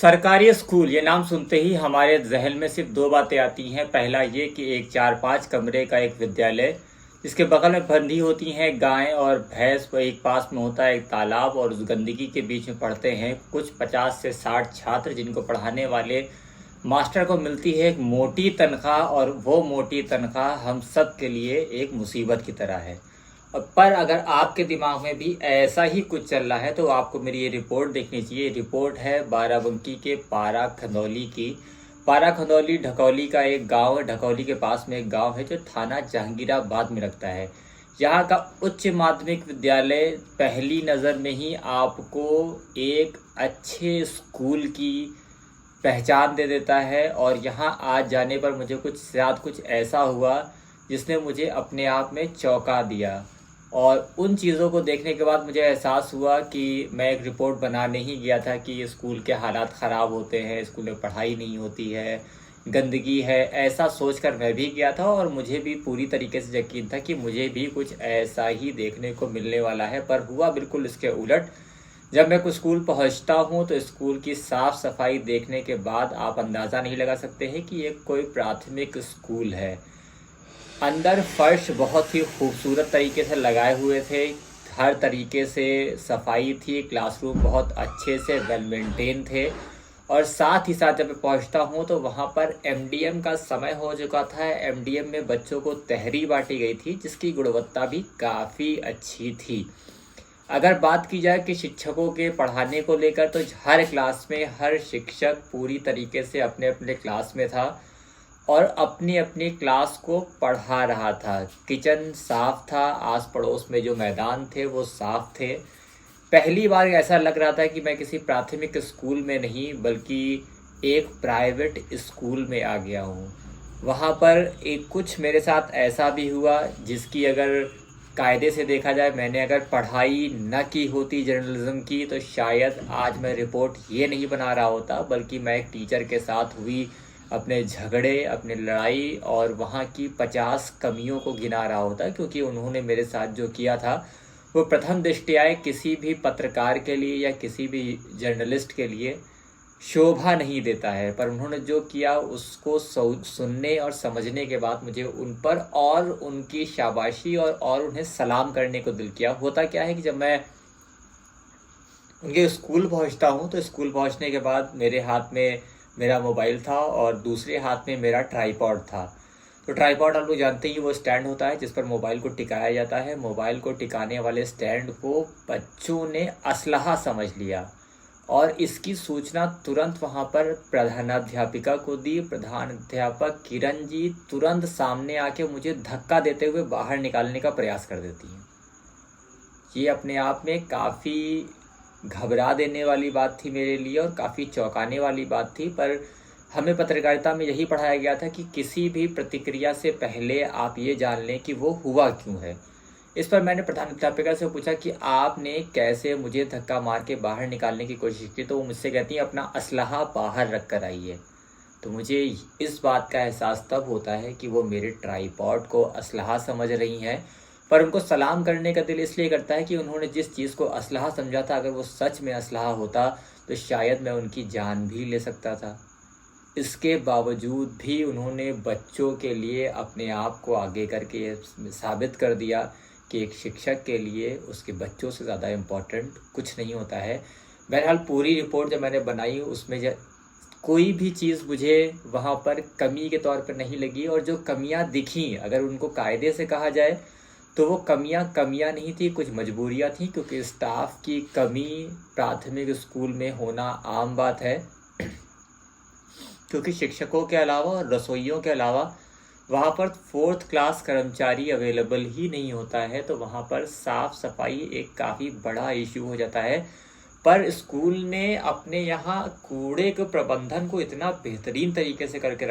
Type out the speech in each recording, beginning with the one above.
सरकारी स्कूल ये नाम सुनते ही हमारे जहन में सिर्फ दो बातें आती हैं। पहला ये कि एक 4-5 कमरे का एक विद्यालय जिसके बगल में बंधी होती हैं गायें और भैंस, वो एक पास में होता है एक तालाब और उस गंदगी के बीच में पढ़ते हैं कुछ 50 से 60 छात्र, जिनको पढ़ाने वाले मास्टर को मिलती है एक मोटी तनख्वाह, और वो मोटी तनख्वाह हम सब के लिए एक मुसीबत की तरह है। पर अगर आपके दिमाग में भी ऐसा ही कुछ चल रहा है तो आपको मेरी ये रिपोर्ट देखनी चाहिए। रिपोर्ट है बाराबंकी के पारा खंदौली की। पारा खंदौली ढकौली का एक गांव है। ढकौली के पास में एक गांव है जो थाना जहांगीराबाद में लगता है। यहाँ का उच्च माध्यमिक विद्यालय पहली नज़र में ही आपको एक अच्छे स्कूल की पहचान दे देता है। और यहाँ आज जाने पर मुझे कुछ ऐसा हुआ जिसने मुझे अपने आप में चौंका दिया। और उन चीज़ों को देखने के बाद मुझे एहसास हुआ कि मैं एक रिपोर्ट बनाने ही गया था कि स्कूल के हालात ख़राब होते हैं, स्कूल में पढ़ाई नहीं होती है, गंदगी है, ऐसा सोचकर मैं भी गया था। और मुझे भी पूरी तरीके से यकीन था कि मुझे भी कुछ ऐसा ही देखने को मिलने वाला है, पर हुआ बिल्कुल इसके उलट। जब मैं कुछ स्कूल पहुंचता हूं तो स्कूल की साफ़ सफाई देखने के बाद आप अंदाज़ा नहीं लगा सकते हैं कि ये कोई प्राथमिक स्कूल है। अंदर फर्श बहुत ही खूबसूरत तरीके से लगाए हुए थे, हर तरीके से सफाई थी, क्लासरूम बहुत अच्छे से वेल मेंटेन थे। और साथ ही साथ जब मैं पहुंचता हूं तो वहां पर एमडीएम का समय हो चुका था। एमडीएम में बच्चों को तहरी बांटी गई थी जिसकी गुणवत्ता भी काफ़ी अच्छी थी। अगर बात की जाए कि शिक्षकों के पढ़ाने को लेकर तो हर क्लास में हर शिक्षक पूरी तरीके से अपने अपने क्लास में था और अपनी अपनी क्लास को पढ़ा रहा था। किचन साफ था, आस पड़ोस में जो मैदान थे वो साफ थे। पहली बार ऐसा लग रहा था कि मैं किसी प्राथमिक स्कूल में नहीं बल्कि एक प्राइवेट स्कूल में आ गया हूँ। वहाँ पर एक कुछ मेरे साथ ऐसा भी हुआ जिसकी अगर कायदे से देखा जाए, मैंने अगर पढ़ाई न की होती जर्नलिज्म की तो शायद आज मैं रिपोर्ट ये नहीं बना रहा होता, बल्कि मैं एक टीचर के साथ हुई अपने झगड़े, अपने लड़ाई और वहाँ की 50 कमियों को गिना रहा होता। क्योंकि उन्होंने मेरे साथ जो किया था वो प्रथम दृष्टया किसी भी पत्रकार के लिए या किसी भी जर्नलिस्ट के लिए शोभा नहीं देता है, पर उन्होंने जो किया उसको सुनने और समझने के बाद मुझे उन पर और उनकी शाबाशी और उन्हें सलाम करने को दिल किया। होता क्या है कि जब मैं उनके स्कूल पहुंचता हूं तो स्कूल पहुंचने के बाद मेरे हाथ में मेरा मोबाइल था और दूसरे हाथ में मेरा ट्राइपॉड था। तो ट्राइपॉड आप लोग जानते ही वो स्टैंड होता है जिस पर मोबाइल को टिकाया जाता है। मोबाइल को टिकाने वाले स्टैंड को बच्चों ने असलहा समझ लिया और इसकी सूचना तुरंत वहाँ पर प्रधानाध्यापिका को दी। प्रधानाध्यापक किरण जी तुरंत सामने आके मुझे धक्का देते हुए बाहर निकालने का प्रयास कर देती हैं। ये अपने आप में काफ़ी घबरा देने वाली बात थी मेरे लिए और काफ़ी चौंकाने वाली बात थी। पर हमें पत्रकारिता में यही पढ़ाया गया था कि किसी भी प्रतिक्रिया से पहले आप ये जान लें कि वो हुआ क्यों है। इस पर मैंने प्रधानाध्यापिका से पूछा कि आपने कैसे मुझे धक्का मार के बाहर निकालने की कोशिश की, तो वो मुझसे कहती हैं अपना असलहा बाहर रख कर आइए। तो मुझे इस बात का एहसास तब होता है कि वो मेरे ट्राइपॉड को असलहा समझ रही हैं। पर उनको सलाम करने का दिल इसलिए करता है कि उन्होंने जिस चीज़ को असलहा समझा था, अगर वो सच में असलहा होता तो शायद मैं उनकी जान भी ले सकता था। इसके बावजूद भी उन्होंने बच्चों के लिए अपने आप को आगे करके ये साबित कर दिया कि एक शिक्षक के लिए उसके बच्चों से ज़्यादा इम्पोर्टेंट कुछ नहीं होता है। बहरहाल पूरी रिपोर्ट जब मैंने बनाई उसमें कोई भी चीज़ मुझे वहाँ पर कमी के तौर पर नहीं लगी। और जो कमियाँ दिखीं, अगर उनको कायदे से कहा जाए तो वो कमियाँ नहीं थी, कुछ मजबूरियाँ थी। क्योंकि स्टाफ की कमी प्राथमिक स्कूल में होना आम बात है, क्योंकि शिक्षकों के अलावा और रसोइयों के अलावा वहाँ पर 4th क्लास कर्मचारी अवेलेबल ही नहीं होता है। तो वहाँ पर साफ़ सफाई एक काफ़ी बड़ा इशू हो जाता है। पर स्कूल ने अपने यहाँ कूड़े के प्रबंधन को इतना बेहतरीन तरीके से करके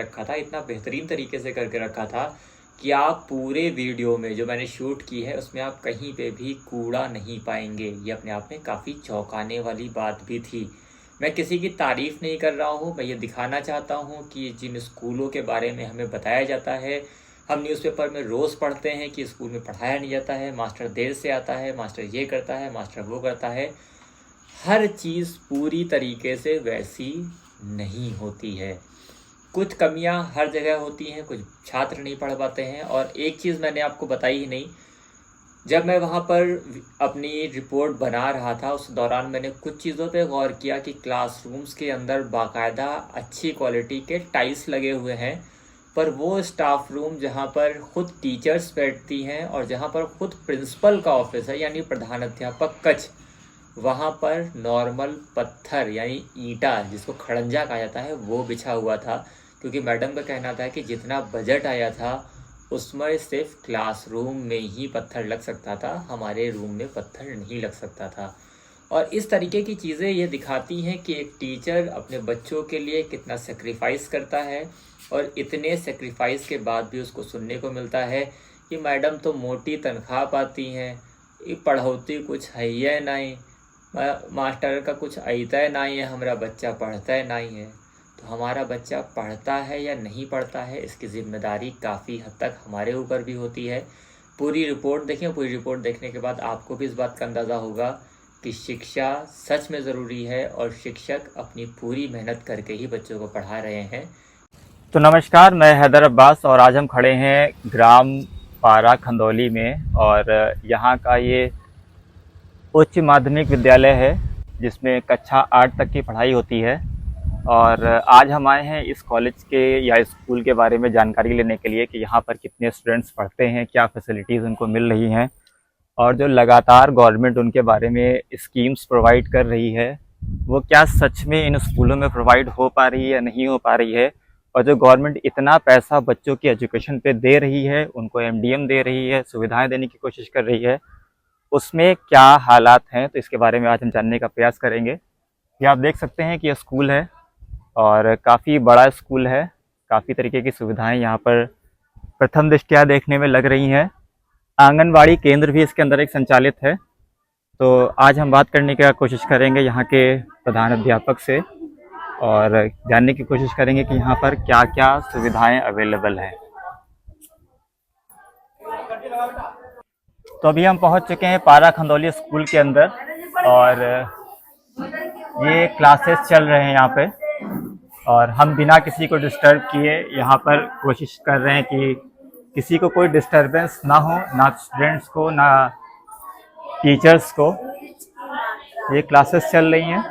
रखा था, कि आप पूरे वीडियो में जो मैंने शूट की है उसमें आप कहीं पे भी कूड़ा नहीं पाएंगे। ये अपने आप में काफ़ी चौंकाने वाली बात भी थी। मैं किसी की तारीफ़ नहीं कर रहा हूँ, मैं ये दिखाना चाहता हूँ कि जिन स्कूलों के बारे में हमें बताया जाता है, हम न्यूज़पेपर में रोज़ पढ़ते हैं कि स्कूल में पढ़ाया नहीं जाता है, मास्टर देर से आता है, मास्टर ये करता है, मास्टर वो करता है। हर चीज़ पूरी तरीके से वैसी नहीं होती है। कुछ कमियां हर जगह होती हैं, कुछ छात्र नहीं पढ़ पाते हैं। और एक चीज़ मैंने आपको बताई ही नहीं, जब मैं वहाँ पर अपनी रिपोर्ट बना रहा था उस दौरान मैंने कुछ चीज़ों पे गौर किया कि क्लासरूम्स के अंदर बाकायदा अच्छी क्वालिटी के टाइल्स लगे हुए हैं, पर वो स्टाफ रूम जहाँ पर ख़ुद टीचर्स बैठती हैं और जहाँ पर ख़ुद प्रिंसिपल का ऑफिस है यानी प्रधानाध्यापक कक्ष, वहाँ पर नॉर्मल पत्थर यानी ईंटा जिसको खड़ंजा कहा जाता है वो बिछा हुआ था, क्योंकि मैडम का कहना था कि जितना बजट आया था उसमें सिर्फ क्लासरूम में ही पत्थर लग सकता था, हमारे रूम में पत्थर नहीं लग सकता था। और इस तरीके की चीज़ें ये दिखाती हैं कि एक टीचर अपने बच्चों के लिए कितना सेक्रीफाइस करता है, और इतने सेक्रीफाइस के बाद भी उसको सुनने को मिलता है कि मैडम तो मोटी तनख्वाह पाती हैं, ये पढ़ौती कुछ है ही नहीं, मास्टर का कुछ अइता है नहीं है, हमारा बच्चा पढ़ता है नहीं है। तो हमारा बच्चा पढ़ता है या नहीं पढ़ता है, इसकी ज़िम्मेदारी काफ़ी हद तक हमारे ऊपर भी होती है। पूरी रिपोर्ट देखें, पूरी रिपोर्ट देखने के बाद आपको भी इस बात का अंदाज़ा होगा कि शिक्षा सच में ज़रूरी है और शिक्षक अपनी पूरी मेहनत करके ही बच्चों को पढ़ा रहे हैं। तो नमस्कार, मैं हैदर अब्बास और आज हम खड़े हैं ग्राम पारा खंदौली में। और यहाँ का ये उच्च माध्यमिक विद्यालय है जिसमें कक्षा 8 तक की पढ़ाई होती है। और आज हम आए हैं इस कॉलेज के या स्कूल के बारे में जानकारी लेने के लिए कि यहाँ पर कितने स्टूडेंट्स पढ़ते हैं, क्या फैसिलिटीज़ उनको मिल रही हैं, और जो लगातार गवर्नमेंट उनके बारे में स्कीम्स प्रोवाइड कर रही है वो क्या सच में इन स्कूलों में प्रोवाइड हो पा रही है या नहीं हो पा रही है। और जो गवर्नमेंट इतना पैसा बच्चों की एजुकेशन पे दे रही है, उनको एमडीएम दे रही है, सुविधाएं देने की कोशिश कर रही है, उसमें क्या हालात हैं, तो इसके बारे में आज हम जानने का प्रयास करेंगे। ये आप देख सकते हैं कि यह स्कूल है और काफ़ी बड़ा स्कूल है, काफ़ी तरीके की सुविधाएं यहाँ पर प्रथम दृष्टया देखने में लग रही हैं। आंगनवाड़ी केंद्र भी इसके अंदर एक संचालित है। तो आज हम बात करने की कोशिश करेंगे यहाँ के प्रधान अध्यापक से और जानने की कोशिश करेंगे कि यहाँ पर क्या क्या सुविधाएं अवेलेबल हैं। तो अभी हम पहुँच चुके हैं पारा खंदौली स्कूल के अंदर और ये क्लासेस चल रहे हैं यहाँ पे, और हम बिना किसी को डिस्टर्ब किए यहाँ पर कोशिश कर रहे हैं कि किसी को कोई डिस्टरबेंस ना हो, ना स्टूडेंट्स को ना टीचर्स को। ये क्लासेस चल रही हैं।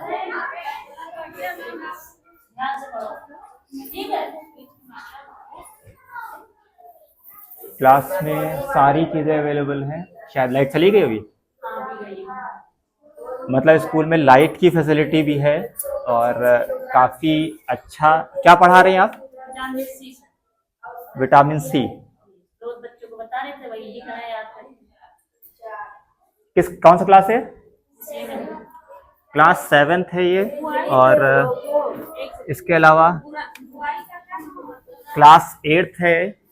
क्लास में सारी चीज़ें अवेलेबल हैं। शायद लाइट चली गई होगी, मतलब स्कूल में लाइट की फैसिलिटी भी है और काफ़ी अच्छा। क्या पढ़ा रहे हैं आप? Vitamin C. रोज बच्चों को बता रहे थे, वही लिखना है याद करें। कौन सा क्लास है? क्लास 7th है ये। और इसके अलावा क्लास 8th है।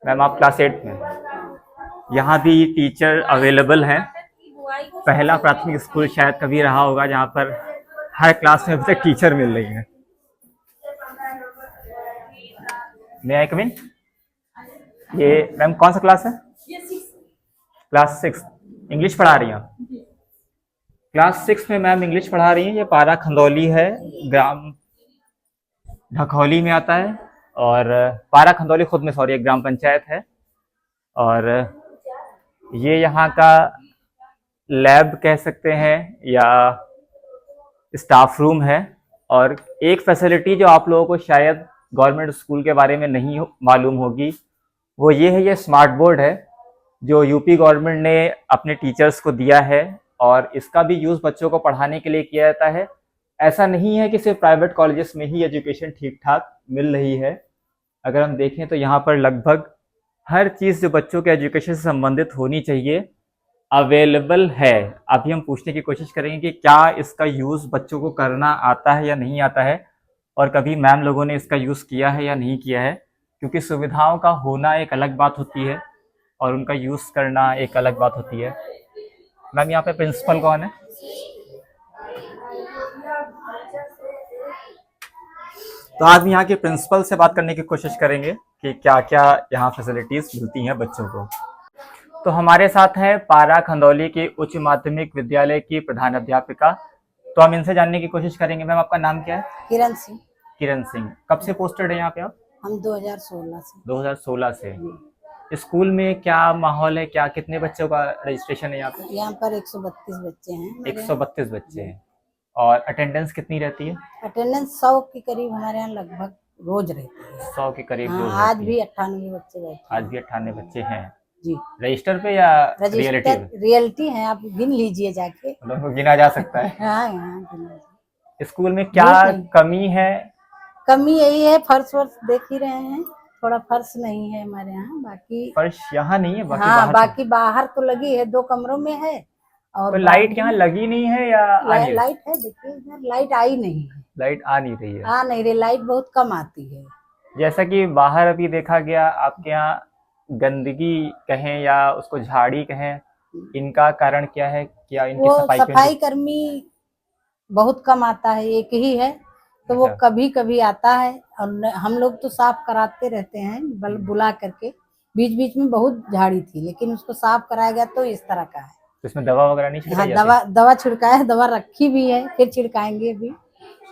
मैम आप क्लास 8 में? यहाँ भी टीचर अवेलेबल हैं। पहला प्राथमिक स्कूल शायद कभी रहा होगा जहाँ पर हर क्लास में अभी तक टीचर मिल रही है। मैं आई कम इन? ये मैम कौन सा क्लास है? क्लास 6 इंग्लिश पढ़ा रही हैं? क्लास 6 में मैम इंग्लिश पढ़ा रही हैं। ये पारा खंदौली है, ग्राम ढकौली में आता है। और पारा खंदौली खुद में एक ग्राम पंचायत है। और ये यहाँ का लैब कह सकते हैं या स्टाफ रूम है। और एक फैसिलिटी जो आप लोगों को शायद गवर्नमेंट स्कूल के बारे में नहीं मालूम होगी वो ये है, ये स्मार्ट बोर्ड है जो यूपी गवर्नमेंट ने अपने टीचर्स को दिया है और इसका भी यूज़ बच्चों को पढ़ाने के लिए किया जाता है। ऐसा नहीं है कि सिर्फ प्राइवेट कॉलेजेस में ही एजुकेशन ठीक ठाक मिल रही है। अगर हम देखें तो यहाँ पर लगभग हर चीज़ जो बच्चों के एजुकेशन से संबंधित होनी चाहिए अवेलेबल है। अभी हम पूछने की कोशिश करेंगे कि क्या इसका यूज़ बच्चों को करना आता है या नहीं आता है, और कभी मैम लोगों ने इसका यूज़ किया है या नहीं किया है, क्योंकि सुविधाओं का होना एक अलग बात होती है और उनका यूज़ करना एक अलग बात होती है। मैम यहाँ पे प्रिंसिपल कौन है? तो आज यहाँ के प्रिंसिपल से बात करने की कोशिश करेंगे कि क्या क्या यहाँ फैसिलिटीज़ मिलती हैं बच्चों को। तो हमारे साथ हैं पारा खंदौली के उच्च माध्यमिक विद्यालय की प्रधान अध्यापिका तो हम इनसे जानने की कोशिश करेंगे। मैम आपका नाम क्या है? किरण सिंह। किरण सिंह। कब से पोस्टेड है यहाँ पे आप? हम 2016 से। 2016 से। जी। स्कूल में क्या माहौल है, क्या कितने बच्चों का रजिस्ट्रेशन है यहाँ पे? यहाँ पर 132 बच्चे हैं हमारे यहाँ। 132 बच्चे हैं। और अटेंडेंस कितनी रहती है? अटेंडेंस 100 के करीब हमारे यहाँ लगभग रोज रहती है। 100 के करीब हाँ, रोज आज रहती भी है। 98 बच्चे बैठे आज हैं। भी 98 बच्चे हैं जी। रजिस्टर पे या रियलिटी रजिस्टर रियलिटी है, आप गिन लीजिए जाके। लोगों को गिना जा सकता है। हाँ हाँ, गिन लीजिए। स्कूल में क्या बहुत नहीं। कमी है? कमी यही है, फर्श वर्श देख ही रहे हैं, थोड़ा फर्श नहीं है हमारे यहाँ। बाकी फर्श यहाँ नहीं है, बाकी हाँ, बाहर बाकी बाहर तो लगी है, 2 कमरों में है। और तो लाइट यहाँ लगी नहीं है या आ नहीं रही? लाइट है, देखिए इधर लाइट आई नहीं है। लाइट आ नहीं रही है। आ नहीं रही, लाइट बहुत कम आती है। जैसा कि बाहर अभी देखा गया, आपके यहाँ गंदगी कहें या उसको झाड़ी कहें, इनका कारण क्या है? क्या इनकी वो सफाई क्यों सफाई नहीं? कर्मी बहुत कम आता है, एक ही है, तो वो अच्छा। कभी कभी आता है। और हम लोग तो साफ कराते रहते हैं, बुला करके। बीच बीच में बहुत झाड़ी थी, लेकिन उसको साफ कराया गया तो इस तरह का है। तो इसमें दवा वगैरह नहीं हाँ, छिड़काई जाती? दवा छिड़काया है, दवा रखी भी है, फिर छिड़काएंगे भी।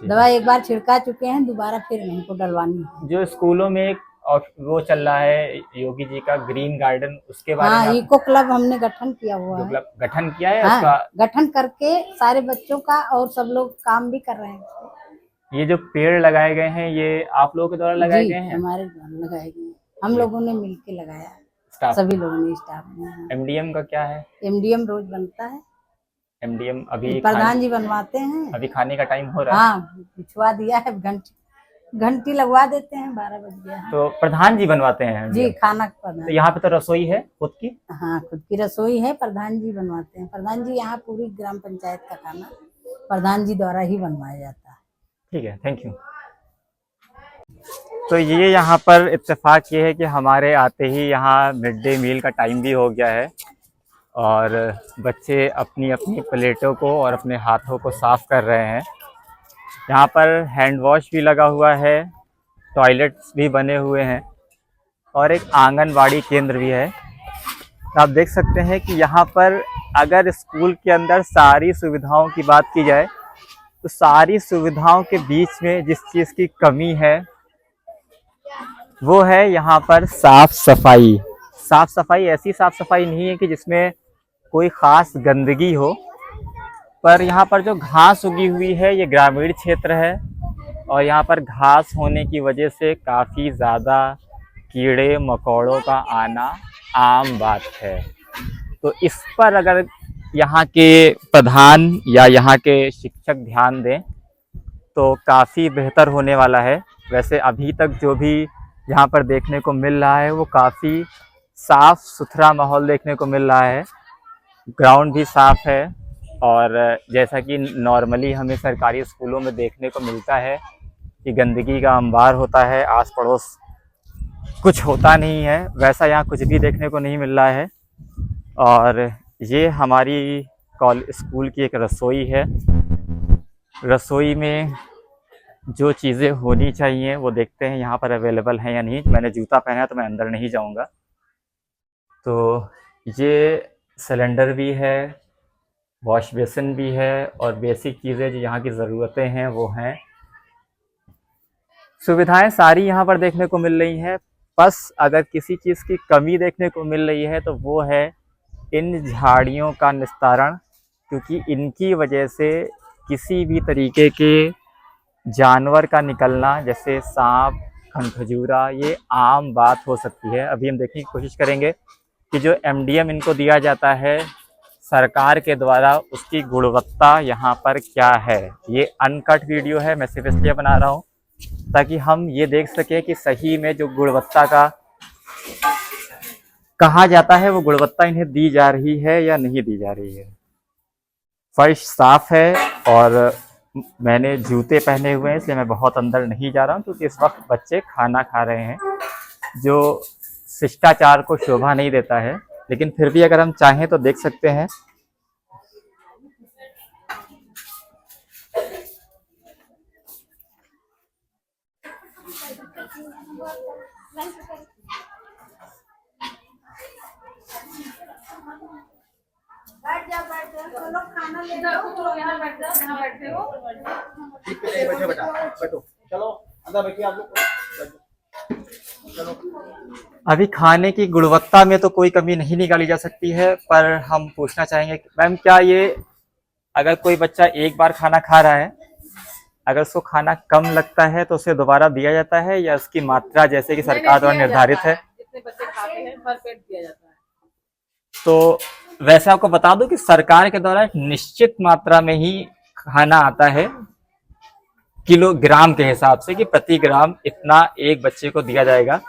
दवा एक बार छिड़का चुके हैं, दोबारा फिर हमको डलवानी है। जो स्कूलों में एक और वो चल रहा है योगी जी का ग्रीन गार्डन, उसके बारे हाँ, में इको क्लब हमने गठन किया हुआ है। गठन किया है हाँ, उसका? गठन करके सारे बच्चों का, और सब लोग काम भी कर रहे हैं। ये जो पेड़ लगाए गए हैं, ये आप लोगों के द्वारा लगाए गए हैं? हमारे द्वारा लगाए गए, हम लोगों ने मिलके लगाया, स्टाफ सभी लोगों ने, स्टाफ ने। एमडीएम का क्या है? एमडीएम रोज बनता है, एमडीएम अभी प्रधान जी बनवाते हैं। अभी खाने का टाइम हो रहा है। हाँ, पिछवा दिया है, घंटी लगवा देते हैं, 12 बज गया है। तो प्रधान जी बनवाते हैं जी, MDM? खाना तो प्रधान। यहाँ पे तो रसोई है खुद की? हाँ, खुद की रसोई है, प्रधान जी बनवाते हैं। प्रधान जी यहाँ पूरी ग्राम पंचायत का खाना प्रधान जी द्वारा ही बनवाया जाता है। ठीक है, थैंक यू। तो ये यहाँ पर इत्तेफाक ये है कि हमारे आते ही यहाँ मिड डे मील का टाइम भी हो गया है और बच्चे अपनी अपनी प्लेटों को और अपने हाथों को साफ कर रहे हैं। यहाँ पर हैंड वॉश भी लगा हुआ है, टॉयलेट्स भी बने हुए हैं और एक आंगनवाड़ी केंद्र भी है। तो आप देख सकते हैं कि यहाँ पर अगर स्कूल के अंदर सारी सुविधाओं की बात की जाए तो सारी सुविधाओं के बीच में जिस चीज़ की कमी है वो है यहाँ पर साफ सफाई। साफ सफाई ऐसी साफ सफाई नहीं है कि जिसमें कोई ख़ास गंदगी हो, पर यहाँ पर जो घास उगी हुई है ये ग्रामीण क्षेत्र है और यहाँ पर घास होने की वजह से काफ़ी ज़्यादा कीड़े मकोड़ों का आना आम बात है। तो इस पर अगर यहाँ के प्रधान या यहाँ के शिक्षक ध्यान दें तो काफ़ी बेहतर होने वाला है। वैसे अभी तक जो भी यहाँ पर देखने को मिल रहा है वो काफ़ी साफ़ सुथरा माहौल देखने को मिल रहा है। ग्राउंड भी साफ़ है और जैसा कि नॉर्मली हमें सरकारी स्कूलों में देखने को मिलता है कि गंदगी का अंबार होता है, आस पड़ोस कुछ होता नहीं है, वैसा यहाँ कुछ भी देखने को नहीं मिल रहा है। और ये हमारी स्कूल की एक रसोई है। रसोई में जो चीज़ें होनी चाहिए वो देखते हैं यहाँ पर अवेलेबल हैं या नहीं। मैंने जूता पहना है तो मैं अंदर नहीं जाऊँगा। तो ये सिलेंडर भी है, वॉश बेसिन भी है और बेसिक चीज़ें जो यहाँ की ज़रूरतें हैं वो हैं। सुविधाएं सारी यहाँ पर देखने को मिल रही हैं। बस अगर किसी चीज़ की कमी देखने को मिल रही है तो वो है इन झाड़ियों का निस्तारण, क्योंकि इनकी वजह से किसी भी तरीके के जानवर का निकलना जैसे सांप, खरखजूरा, ये आम बात हो सकती है। अभी हम देखने की कोशिश करेंगे कि जो एमडीएम इनको दिया जाता है सरकार के द्वारा उसकी गुणवत्ता यहाँ पर क्या है। ये अनकट वीडियो है, मैं सिर्फ इसलिए बना रहा हूँ ताकि हम ये देख सकें कि सही में जो गुणवत्ता का कहा जाता है वो गुणवत्ता इन्हें दी जा रही है या नहीं दी जा रही है। फर्श साफ है और मैंने जूते पहने हुए हैं इसलिए मैं बहुत अंदर नहीं जा रहा हूँ, क्योंकि इस वक्त बच्चे खाना खा रहे हैं जो शिष्टाचार को शोभा नहीं देता है। लेकिन फिर भी अगर हम चाहें तो देख सकते हैं। बैठ जाओ चलो खाना ले जाओ यहाँ बैठ जाओ यहाँ बैठे हो बैठो बेटा बैठो चलो अंदर बैठिए आप लोग चलो। अभी खाने की गुणवत्ता में तो कोई कमी नहीं निकाली जा सकती है, पर हम पूछना चाहेंगे कि मैम क्या ये अगर कोई बच्चा एक बार खाना खा रहा है, अगर उसको खाना कम लगता है तो उसे दोबारा दिया जाता है या उसकी मात्रा जैसे कि सरकार द्वारा निर्धारित है? जितने बच्चे खाते हैं भर पेट दिया जाता है। तो वैसे आपको बता दूं कि सरकार के द्वारा एक निश्चित मात्रा में ही खाना आता है, किलोग्राम के हिसाब से कि प्रति ग्राम इतना एक बच्चे को दिया जाएगा।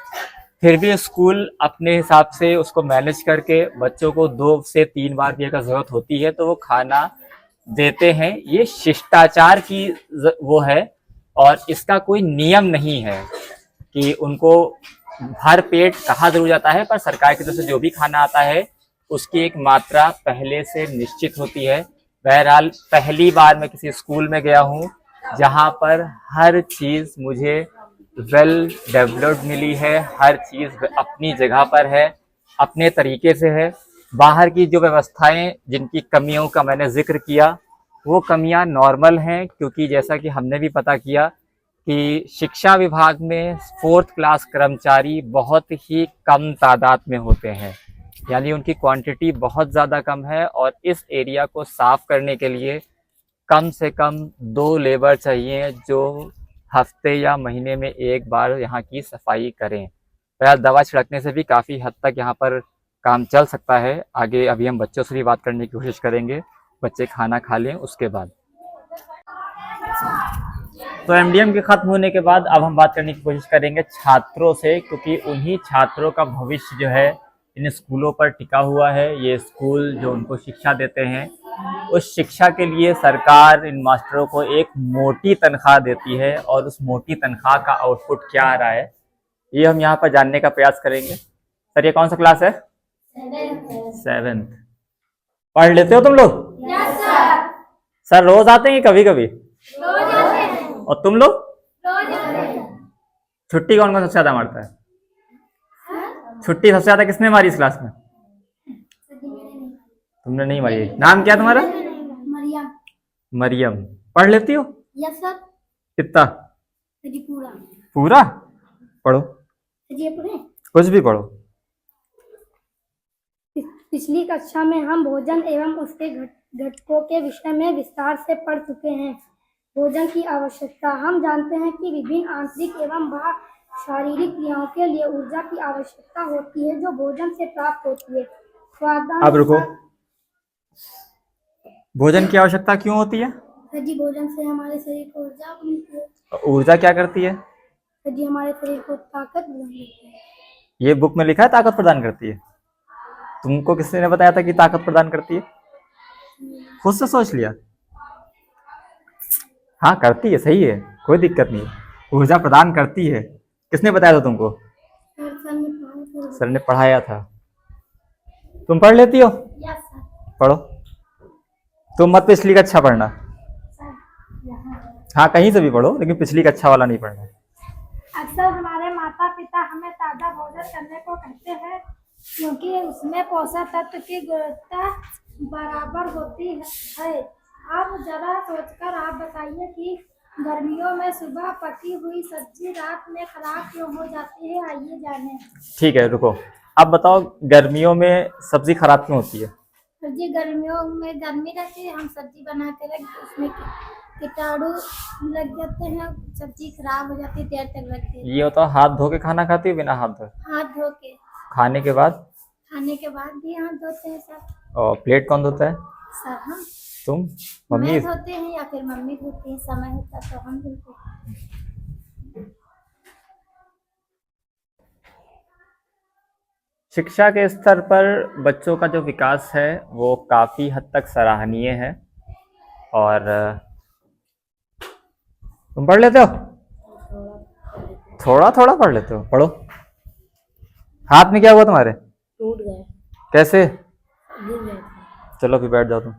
फिर भी स्कूल अपने हिसाब से उसको मैनेज करके बच्चों को 2 से 3 बार भी अगर जरूरत होती है तो वो खाना देते हैं। ये शिष्टाचार की वो है और इसका कोई नियम नहीं है कि उनको भर पेट कहा जरूर जाता है, पर सरकार की तरफ से जो भी खाना आता है उसकी एक मात्रा पहले से निश्चित होती है। बहरहाल पहली बार मैं किसी स्कूल में गया हूँ जहाँ पर हर चीज़ मुझे वेल डेवलप्ड मिली है, हर चीज़ अपनी जगह पर है, अपने तरीके से है। बाहर की जो व्यवस्थाएं जिनकी कमियों का मैंने जिक्र किया वो कमियां नॉर्मल हैं, क्योंकि जैसा कि हमने भी पता किया कि शिक्षा विभाग में 4th क्लास कर्मचारी बहुत ही कम तादाद में होते हैं, यानी उनकी क्वांटिटी बहुत ज़्यादा कम है और इस एरिया को साफ करने के लिए कम से कम 2 लेबर चाहिए जो हफ्ते या महीने में एक बार यहाँ की सफाई करें। फिलहाल दवा छिड़कने से भी काफ़ी हद तक यहाँ पर काम चल सकता है। आगे अभी हम बच्चों से भी बात करने की कोशिश करेंगे, बच्चे खाना खा लें उसके बाद। तो एमडीएम के खत्म होने के बाद अब हम बात करने की कोशिश करेंगे छात्रों से, क्योंकि उन्हीं छात्रों का भविष्य जो है इन स्कूलों पर टिका हुआ है। ये स्कूल जो उनको शिक्षा देते हैं, उस शिक्षा के लिए सरकार इन मास्टरों को एक मोटी तनख्वाह देती है और उस मोटी तनख्वाह का आउटपुट क्या आ रहा है ये हम यहाँ पर जानने का प्रयास करेंगे। सर ये कौन सा क्लास है? 7th। पढ़ लेते हो तुम लोग? Yes sir. सर रोज आते हैं कभी कभी? रोज आते हैं। और तुम लोग? रोज आते हैं। छुट्टी कौन कौन सबसे ज्यादा मारता है? छुट्टी सबसे ज्यादा किसने मारी इस क्लास में? तुमने नहीं मारी। नाम क्या तुम्हारा? मरियम। मरियम। पढ़ लेती हो? Yes sir. कितना? जी पूरा। पूरा? पढ़ो। जी पढ़े? कुछ भी पढ़ो। पिछली कक्षा में हम भोजन एवं उसके घटकों के विषय में विस्तार से पढ़ चुके हैं। भोजन की आवश्यकता। हम जानते हैं कि विभिन्न आंतरिक एवं बाह्य शारीरिक क्रियाओं के लिए ऊर्जा की आवश्यकता होती है जो भोजन से प्राप्त होती है। अब रुको, भोजन की आवश्यकता क्यों होती है? जी भोजन से हमारे शरीर को ऊर्जा मिलती है। ऊर्जा क्या करती है? जी हमारे शरीर को ताकत प्रदान करती है। ये बुक में लिखा है ताकत प्रदान करती है। तुमको किसने बताया था कि ताकत प्रदान करती है? खुद से सोच लिया? हाँ करती है, सही है, कोई दिक्कत नहीं। ऊर्जा प्रदान करती है। किसने बताया था तुमको? सर ने पढ़ाया था। तुम पढ़ लेती हो? Yes sir. पढ़ो। तुम मत पिछली का अच्छा पढ़ना। हाँ कहीं से भी पढ़ो, लेकिन पिछली का अच्छा वाला नहीं पढ़ना। अक्सर हमारे माता पिता हमें ताज़ा भोजन करने को कहते हैं क्योंकि उसमें पोषक तत्व की गुणवत्ता बराबर होती है। अब जरा सोचकर आप बताइए कि गर्मियों में सुबह पकी हुई सब्जी रात में खराब क्यों हो जाती है? आइए जानें। ठीक है रुको, अब बताओ गर्मियों में सब्जी खराब क्यों होती है? सब्जी गर्मियों में गर्मी रहती है, हम सब्जी बना के रख उसमें कीटाणु लग जाते हैं, सब्जी खराब हो जाती है, देर तक रखते हैं। ये होता हाथ धो के खाना खाती हो बिना हाथ धोए? हाथ धो के। खाने के बाद? खाने के बाद भी हाथ धोते हैं सर। और प्लेट कौन धोता है? सर हम। तुम? मम्मी? मैं धोते हैं या फिर मम्मी धोती है, समय होता तो हम धोते हैं। शिक्षा के स्तर पर बच्चों का जो विकास है वो काफ़ी हद तक सराहनीय है। और तुम पढ़ लेते हो? थोड़ा थोड़ा पढ़ लेते हो? पढ़ो। हाथ में क्या हुआ तुम्हारे? टूट गए। कैसे? गिर गए। चलो फिर बैठ जाओ तुम।